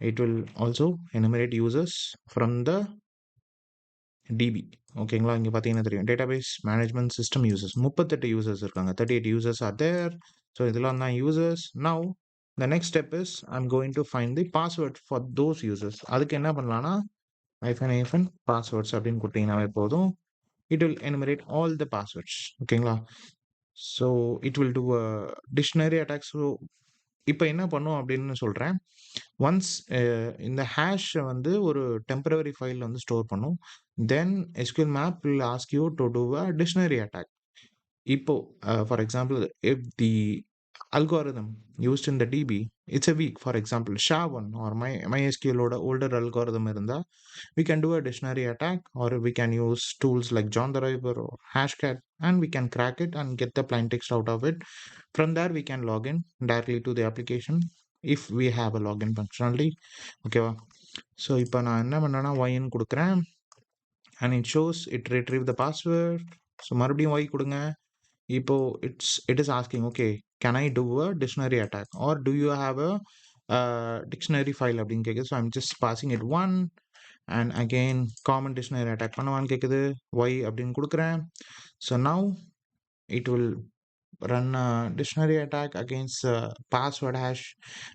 it will also enumerate users from the DB. ஓகேங்களா? இங்கே பார்த்தீங்கன்னா தெரியும் database management system users 38 users இருக்காங்க, 38 users are there. ஸோ இதெல்லாம் தான் users. Now the next step is I'm going to find the password for those users. அதுக்கு என்ன பண்ணலாம்னா ஐஃபன் ஐஃபன் பாஸ்வேர்ட்ஸ் அப்படின்னு கொடுத்தீங்கன்னாவே போதும், it will enumerate all the passwords. ஓகேங்களா? So it will do a dictionary attack. So இப்போ என்ன பண்ணும் அப்படின்னு சொல்கிறேன். ஒன்ஸ் இந்த ஹேஷை வந்து ஒரு டெம்பரவரி ஃபைலில் வந்து ஸ்டோர் பண்ணும். Then SQL map will ask you to do a dictionary attack. இப்போ for example if the algorithm used in the DB it's a weak, for example SHA-1 or MySQL ஓட older algorithm இருந்தா we can do a dictionary attack, or we can use tools like John the Ripper or Hashcat, and we can crack it and get the plain text out of it. From there we can log in directly to the application if we have a login functionality. ஓகேவா? So இப்போ நான் என்ன பண்ணேன்னா ஒய்ன்னு கொடுக்குறேன் and it shows it retrieve the password. So மறுபடியும் Y கொடுங்க. இப்போ it is asking, okay, can I do a dictionary attack or do you have a dictionary file அப்படின்னு கேட்குது. So I'm just passing it one, and again common dictionary attack பண்ணுவான்னு கேட்குது, y அப்படின்னு கொடுக்குறேன். So now it will run a dictionary attack against password hash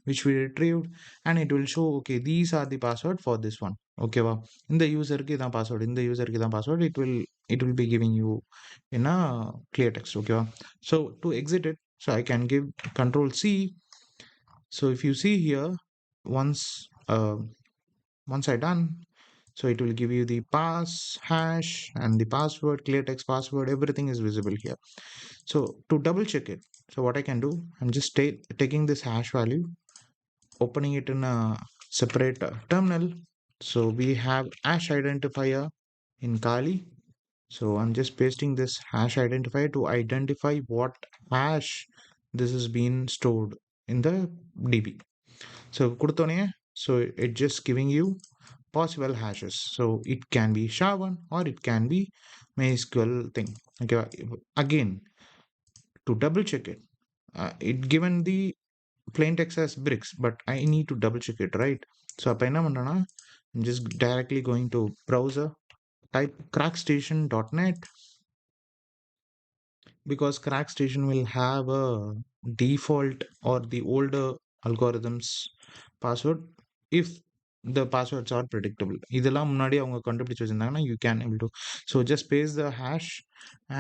which we retrieved, and it will show, okay, these are the password for this one. ஓகேவா? இந்த யூசருக்கு இதான் password, இந்த யூசருக்கு இதான் password. it will be giving you in a clear text. ஓகேவா? so to exit it, so I can give control C. so if you see here, once I done, so it will give you the pass hash and the password, clear text password, everything is visible here. So to double check it, so what I can do, I'm just taking this hash value, opening it in a separate terminal. So we have hash identifier in Kali. So I'm just pasting this hash identifier to identify what hash this has been stored in the DB. So கொடுத்தோனே, so it just giving you possible hashes. So it can be SHA-1 or it can be MySQL thing. Okay, again to double check it, it given the plain text as bricks, but I need to double check it, right? So அப்ப என்ன பண்றேன்னா, I'm just directly going to browser, type crackstation.net, because crackstation will have a default or the older algorithms password if the passwords are predictable. இதெல்லாம் முன்னாடி அவங்க கண்டுபிடிச்சு வச்சிருந்தாங்கன்னா you can able to. So just paste the hash,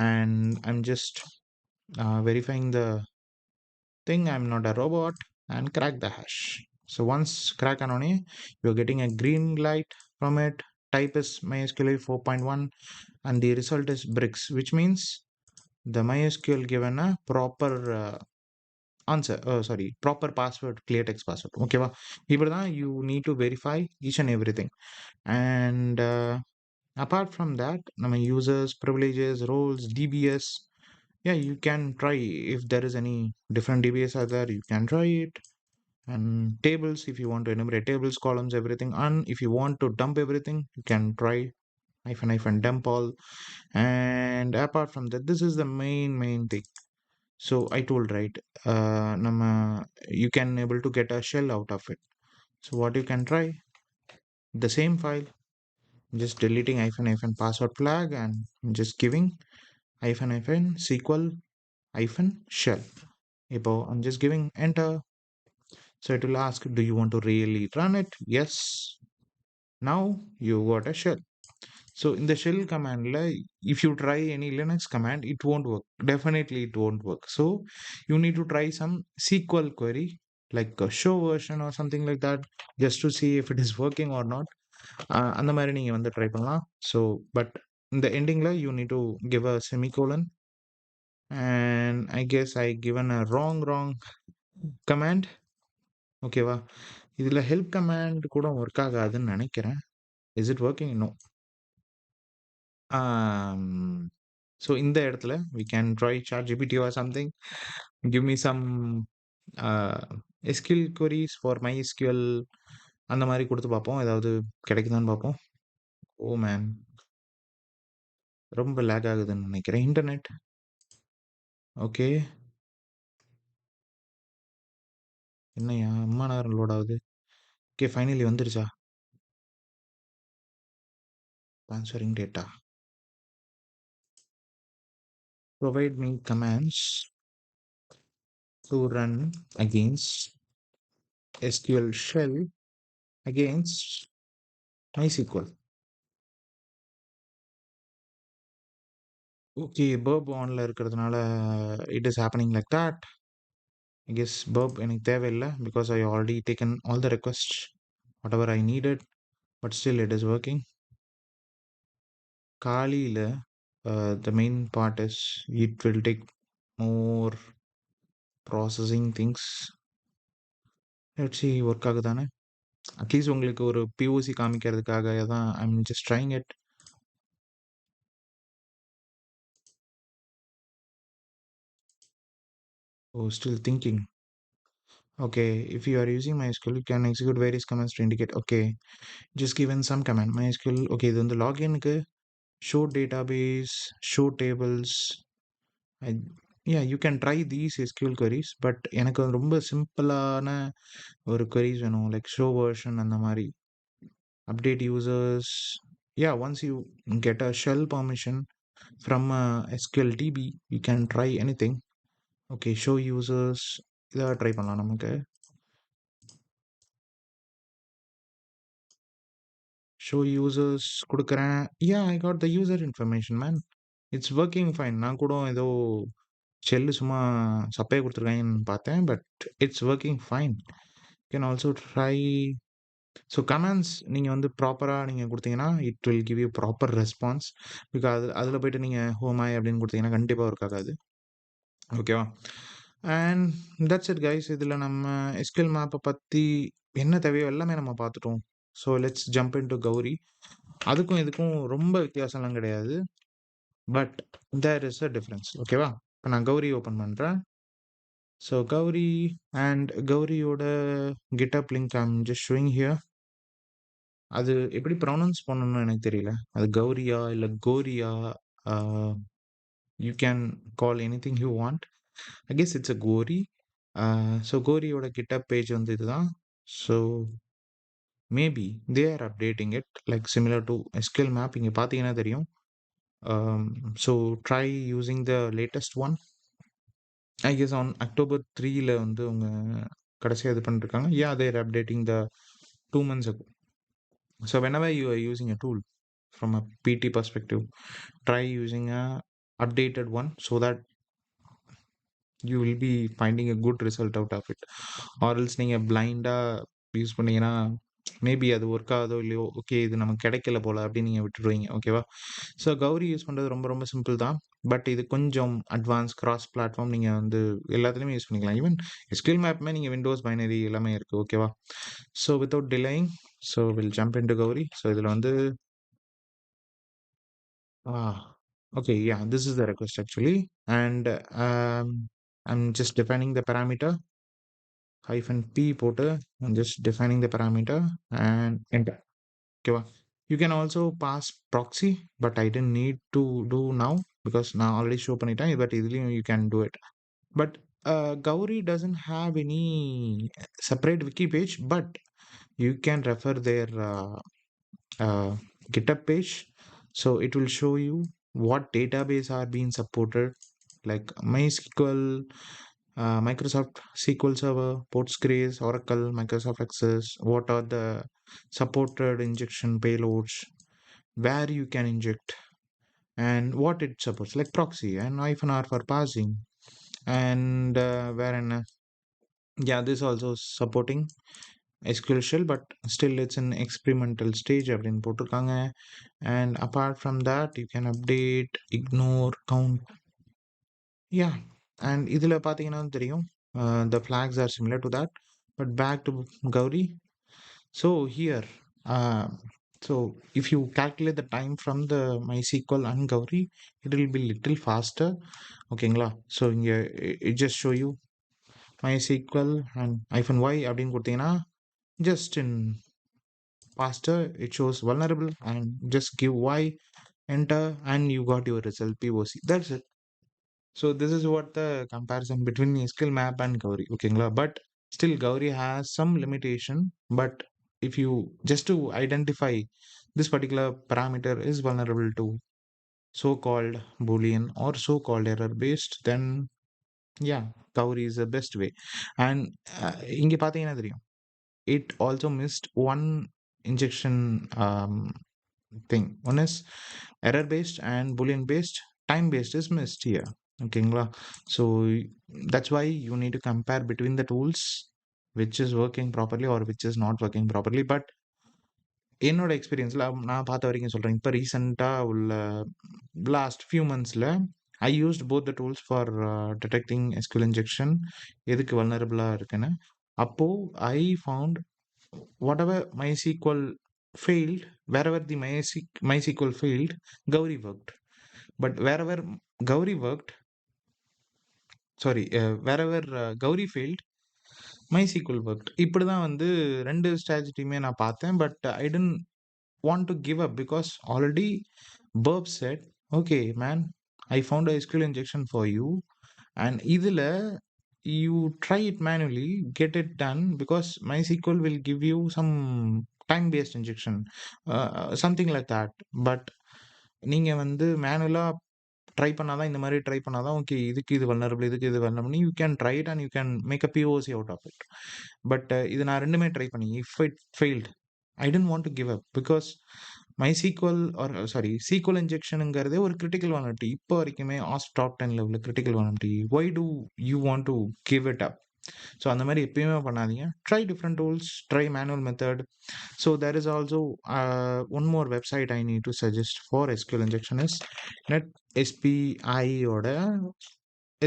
and I'm just verifying the thing, I'm not a robot, and crack the hash. So once crack anone, you're getting a green light from it. Type is MySQL 4.1 and the result is bricks, which means the MySQL given a proper answer, proper password, clear text password. Okay, இப்படிதான் you need to verify each and everything. And apart from that, நம்ம users, privileges, roles, DBS, yeah, you can try if there is any different DBS are there, you can try it. And tables, if you want to enumerate tables, columns, everything. And if you want to dump everything, you can try hyphen dump all. And apart from that, this is the main thing. So I told, right, you can able to get a shell out of it. So what you can try, the same file, just deleting hyphen password flag and just giving hyphen SQL hyphen shell. இப்போ I'm just giving enter. So it will ask, do you want to really run it? Yes. Now you got a shell. So in the shell command, if you try any Linux command, it won't work. Definitely it won't work. So you need to try some SQL query, like a show version or something like that, just to see if it is working or not. அந்த மாதிரி நீங்கள் வந்து try பண்ணலாம். So but இந்த எண்டிங்கில் you need to give a semicolon. And I guess I given a wrong command. ஓகேவா? இதில் help command கூட ஒர்க் ஆகாதுன்னு நினைக்கிறேன். Is it working? No. So இந்த இடத்துல we can try ChatGPT or something. Give me some SQL queries for MySQL, அந்த மாதிரி கொடுத்து பார்ப்போம், ஏதாவது கிடைக்குதான்னு பார்ப்போம். ஓ மேன், ரொம்ப லேக் ஆகுதுன்னு நினைக்கிறேன் இன்டர்நெட். ஓகே, என்னய்யா அம்மா நேரம் லோட் ஆகுது. ஓகே, ஃபைனலி வந்துருச்சா? Transferring data. Provide me commands to run against SQL shell against MySQL. Okay, Burp ஆனில் இருக்கிறதுனால it is happening like that. I guess Burp எனக்கு தேவையில்லை, because I already taken all the request whatever I needed. But still it is working. காலியில் the main part is it will take more processing things. Let's see work ஆகுதானே. At least உங்களுக்கு ஒரு POC காமிக்கிறதுக்காக தான் I'm just trying it. Oh, still thinking. Okay, if you are using MySQL, you can execute various commands to indicate. Okay, just given some command MySQL. Okay, இது வந்து லாகின்க்கு show database, show tables. I, yeah, you can try these SQL queries, but எனக்கு வந்து ரொம்ப சிம்பிளான ஒரு queries வேணும், like show version அந்த மாதிரி. Update users. Yeah, once you get a shell permission from SQL DB, you can try anything. Okay, show users. இதை try பண்ணலாம் நமக்கு. ஷோ யூசர்ஸ் கொடுக்குறேன். Yeah, I got the user information man. It's working fine. நான் கூட ஏதோ shell சும்மா சப்பையை கொடுத்துருக்காங்கன்னு பார்த்தேன், but it's working fine. Can also try. So commands நீங்கள் வந்து ப்ராப்பராக நீங்கள் கொடுத்தீங்கன்னா it will give you proper response. Because அதில் போய்ட்டு நீங்கள் ஹோமாய் அப்படின்னு கொடுத்தீங்கன்னா கண்டிப்பாக ஒர்க் ஆகாது. ஓகேவா? And that's it guys. இதில் நம்ம எஸ்கியூஎல் மேப்பை பற்றி என்ன தேவையோ எல்லாமே நம்ம பார்த்துட்டோம். So let's jump in to Ghauri. அதுக்கும் இதுக்கும் ரொம்ப வித்தியாசம்லாம் கிடையாது, but there is a difference. ஓகேவா? இப்போ நான் கௌரி ஓப்பன் பண்ணுறேன். ஸோ கௌரி அண்ட் கௌரியோட GitHub link I'm just showing here. அது எப்படி ப்ரொனவுன்ஸ் பண்ணணும்னு எனக்கு தெரியல. அது கௌரியா இல்லை கோரியா, you can call any thing you want. I guess it's a Ghori. So கோரியோட கிட்டப் பேஜ் வந்து இதுதான். So maybe they are updating it like similar to SQL map. இங்கே பார்த்தீங்கன்னா தெரியும். So try using the latest one. I guess on October 3ல வந்து அவங்க கடைசியாக இது பண்ணிருக்காங்க. Yeah, they're updating the 2 months ago. So whenever you are using a tool from a PT perspective, try using a updated one so that you will be finding a good result out of it. Or else நீங்கள் பிளைண்டாக use பண்ணீங்கன்னா maybe அது work ஆகுதோ இல்லையோ, okay இது நமக்கு கிடைக்கல போல் அப்படின்னு நீங்கள் விட்டுடுவீங்க. ஓகேவா? ஸோ கௌரி யூஸ் பண்ணுறது ரொம்ப ரொம்ப சிம்பிள் தான், பட் இது கொஞ்சம் அட்வான்ஸ் கிராஸ் பிளாட்ஃபார்ம். நீங்கள் வந்து எல்லாத்துலேயுமே யூஸ் பண்ணிக்கலாம். ஈவன் எஸ்கியூஎல் மேப்புமே நீங்கள் விண்டோஸ் பைனரி எல்லாமே இருக்குது. ஓகேவா? So without delaying, so will jump in to Ghauri. So இதில் வந்து okay, yeah, this is the request actually, and I'm just defining the parameter. -p போட்டு I'm just defining the parameter and enter. ஓகேவா? You can also pass proxy, but I didn't need to do now because நான் already show பண்ணிட்டேன். But இதுலயும் you can do it. But Gauri doesn't have any separate wiki page, but you can refer their uh, GitHub page. So it will show you what database are being supported, like MySQL, Microsoft SQL Server, Postgres, Oracle, Microsoft Access, what are the supported injection payloads, where you can inject, and what it supports, like proxy and -r for parsing, and wherein yeah, this also supporting SQL shell, but still it's in experimental stage அப்படின்னு போட்டிருக்காங்க. And apart from that, you can update, ignore, count. Yeah, and இதுல பார்த்தீங்கன்னா தெரியும், the flags are similar to that. But back to Gauri. So here, uh, so if you calculate the time from the MySQL and Gauri, it will be little faster. ஓகேங்களா? So இங்கே it just show you MySQL and -y அப்படின்னு கொடுத்தீங்கன்னா just in faster it shows vulnerable, and just give y, enter, and you got your result POC. That's it. So this is what the comparison between SQL map and Gauri. ஓகேங்களா? But still Gauri has some limitation. But if you just to identify this particular parameter is vulnerable to so-called boolean or so-called error based, then yeah, Gauri is the best way. And இங்க பார்த்தீங்கன்னா தெரியும், it also missed one injection thing. One is error based and boolean based. Time based is missed here. ஓகேங்களா? So that's why you need to compare between the tools which is working properly or which is not working properly. But என்னோட எக்ஸ்பீரியன்ஸில் நான் பார்த்த வரைக்கும் சொல்கிறேன், இப்போ ரீசெண்டாக உள்ள லாஸ்ட் ஃபியூ மந்த்ஸில் I used both the tools for detecting SQL injection எதுக்கு வல்னரபிளாக இருக்குன்னு. அப்போது I found whatever MySQL failed, wherever the MySQL failed, Gauri worked. But wherever Gauri worked, wherever Gauri failed, MySQL worked. இப்படி தான் வந்து ரெண்டு ஸ்ட்ராட்டஜியுமே நான் பார்த்தேன். But I don't want to give up because already Burp said, okay man, I found a SQL injection for you, and இதுல you try it manually, get it done, because MySQL will give you some time based injection, something like that. But நீங்க வந்து மேனுவலா try பண்ணாதான், இந்த மாதிரி try பண்ணாதான் okay இதுக்கு இது vulnerable, இதுக்கு இது vulnerable, you can try it and you can make a POC out of it. But இது நான் ரெண்டுமே ட்ரை பண்ணி if it failed, I don't want to give up because MySQL or SQL இன்ஜெக்ஷனுங்கிறதே ஒரு கிரிட்டிக்கல் வாலனிட்டி. இப்போ வரைக்குமே ஆஸ்க் top 10 லெவலில் critical vulnerability. Why do you want to give it up? So அந்த மாதிரி எப்பயுமே பண்ணாதீங்க. Try different tools, try manual method. So there is also one more website I need to suggest for SQL injection is NetSPI-ஓட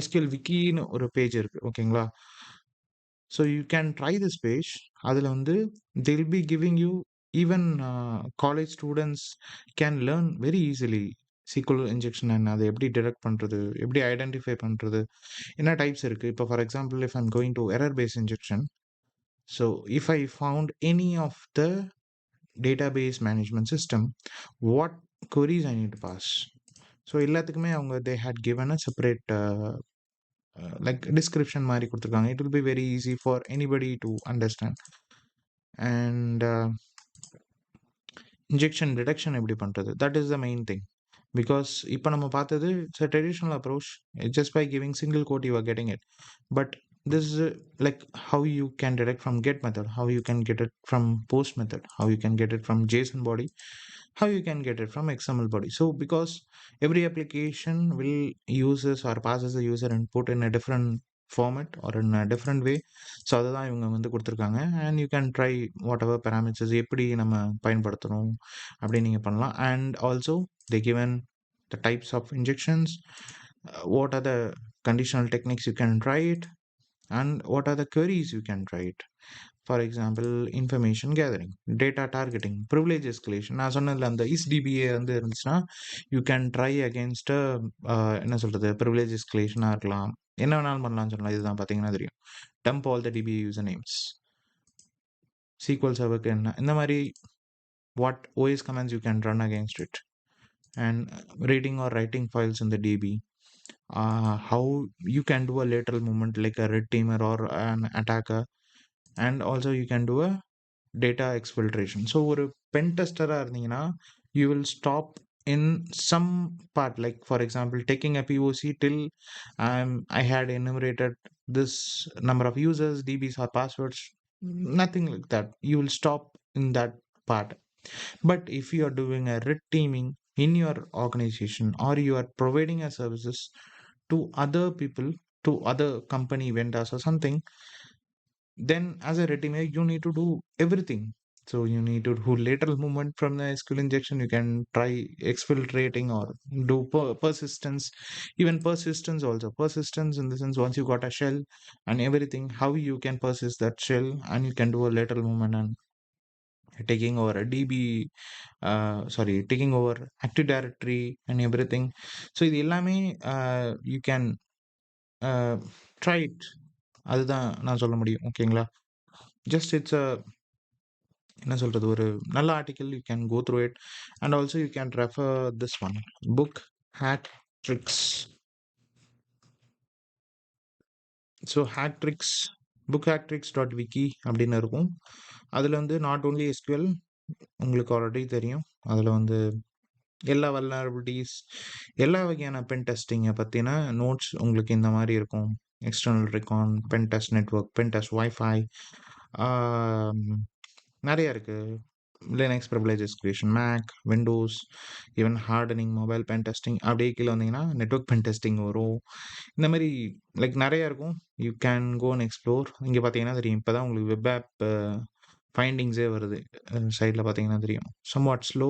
SQL விக்கின்னு ஒரு page இருக்குது. ஓகேங்களா? So you can try this page. அதில் வந்து they will be giving you, even college students can learn very easily SQL injection and அதை எப்படி detect பண்ணுறது, எப்படி ஐடென்டிஃபை பண்ணுறது, என்ன டைப்ஸ் இருக்குது. இப்போ for example if I'm going to error base injection, so if I found any of the database management system, what queries I need to pass. ஸோ எல்லாத்துக்குமே அவங்க they had given a separate like description மாதிரி கொடுத்துருக்காங்க. It will be very easy for anybody to understand. And injection detection எப்படி பண்ணுறது, that is the main thing. Because இப்போ நம்ம பார்த்தது it's a traditional approach, just by giving single quote you are getting it. But this is like how you can detect from get method, how you can get it from post method, how you can get it from JSON body, how you can get it from XML body. So because every application will uses or passes the user input in a different format or in a different way. So அதை தான் இவங்க வந்து கொடுத்துருக்காங்க. And you can try what ever parameters எப்படி நம்ம பயன்படுத்தணும் அப்படின்னு நீங்கள் பண்ணலாம். And also they given the types of injections, what are the conditional techniques you can try it, and what are the queries you can try it. For example, information gathering, data targeting, privilege escalation. நான் சொன்னதில் அந்த ISDBA வந்து இருந்துச்சுன்னா you can try against என்ன சொல்கிறது, privilege எஸ்கலேஷனாக இருக்கலாம், என்ன வேணாலும் பண்ணலாம்னு சொல்லலாம். இதுதான் பார்த்தீங்கன்னா தெரியும். Dump all the DB user names. SQL சர்வருக்கு என்ன இந்த மாதிரி what OS commands you can run against it, and reading or writing files in the DB. How you can do a lateral movement like a red teamer or an attacker, and also you can do a data exfiltration. So ஒரு pen tester இருந்தீங்கன்னா you will stop in some part, like for example taking a POC till I had enumerated this number of users, DBs or passwords, nothing like that. You will stop in that part. But if you are doing a red teaming in your organization, or you are providing a services to other people, to other company vendors or something, then as a red teamer you need to do everything. So you need to do lateral movement from the SQL injection. You can try exfiltrating or do persistence, even persistence also. Persistence in the sense, once you got a shell and everything, how you can persist that shell, and you can do a lateral movement and taking over a DB, taking over Active Directory and everything. So இது எல்லாமே you can try it. அதுதான் நான் சொல்ல முடியும். ஓகேங்களா? Just it's a என்ன சொல்றது, ஒரு நல்ல article. You can go through it, and also you can refer this one book HackTricks. So HackTricks, book HackTricks dot wiki அப்படின்னு இருக்கும். அதில் வந்து நாட் ஓன்லி எஸ்கியூஎல், உங்களுக்கு ஆல்ரெடி தெரியும். அதில் வந்து எல்லா வல்னரபிலிட்டிஸ், எல்லா வகையான பென் டெஸ்டிங்கை பற்றின நோட்ஸ் உங்களுக்கு இந்த மாதிரி இருக்கும். External recon, pen test network, pen test WiFi, நிறைய இருக்குது. Linux privilege escalation, Mac, Windows, even hardening, mobile pen testing. அப்படியே கீழே வந்தீங்கன்னா நெட்ஒர்க் பென் டெஸ்டிங் வரும். இந்த மாதிரி லைக் நிறையா இருக்கும். You can go and explore. இங்கே பார்த்தீங்கன்னா தெரியும், இப்போ தான் உங்களுக்கு வெப் ஆப் ஃபைண்டிங்ஸே வருது. சைடில் பார்த்தீங்கன்னா தெரியும். Somewhat slow,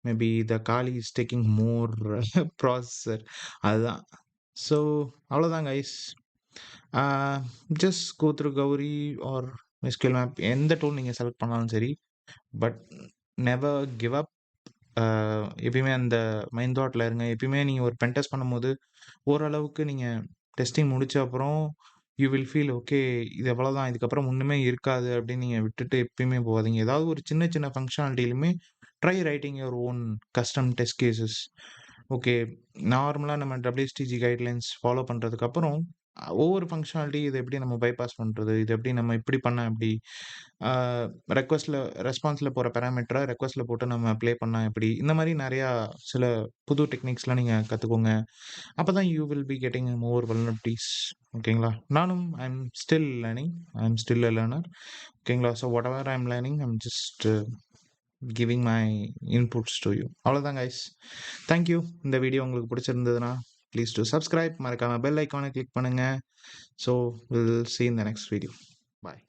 maybe the Kali is taking more processor, அதுதான். ஸோ அவ்வளோதான் guys. Just go through Ghauri or SQL map, எந்த டூல் நீங்கள் செலக்ட் பண்ணாலும் சரி. But never give up. எப்பயுமே அந்த மைண்ட் தாட்டில் இருங்க. எப்பயுமே நீங்கள் ஒரு பென் டெஸ்ட் பண்ணும்போது ஓரளவுக்கு நீங்கள் டெஸ்டிங் முடிச்ச அப்புறம் யூ வில் ஃபீல் ஓகே, இது எவ்வளோதான், இதுக்கப்புறம் ஒன்றுமே இருக்காது அப்படின்னு நீங்கள் விட்டுட்டு எப்பயுமே போகாதீங்க. ஏதாவது ஒரு சின்ன சின்ன ஃபங்க்ஷனாலிட்டியிலுமே try writing your own custom test cases. Okay, நார்மலாக நம்ம WSTG கைட்லைன்ஸ் ஃபாலோ பண்ணுறதுக்கப்புறம் ஒவ்வொரு ஃபங்க்ஷனாலிட்டி, இதை எப்படி நம்ம பைபாஸ் பண்ணுறது, இது எப்படி நம்ம இப்படி பண்ணால் எப்படி, ரெஸ்பான்ஸில் போகிற பேராமீட்டரை ரெக்வஸ்ட்டில் போட்டு நம்ம ப்ளே பண்ணால் எப்படி, இந்த மாதிரி நிறையா சில புது டெக்னிக்ஸ்லாம் நீங்கள் கற்றுக்கோங்க. அப்போ தான் you will be getting more vulnerabilities. ஓகேங்களா? நானும் I am still learning, I am still a learner. ஓகேங்களா? So whatever I am learning, I am just giving my inputs to you. அவ்வளோதான் கைஸ். தேங்க்யூ. இந்த video உங்களுக்கு பிடிச்சிருந்ததுன்னா please do subscribe. மறக்காமல் bell ஐக்கானை click பண்ணுங்கள். So will see in the next video. Bye.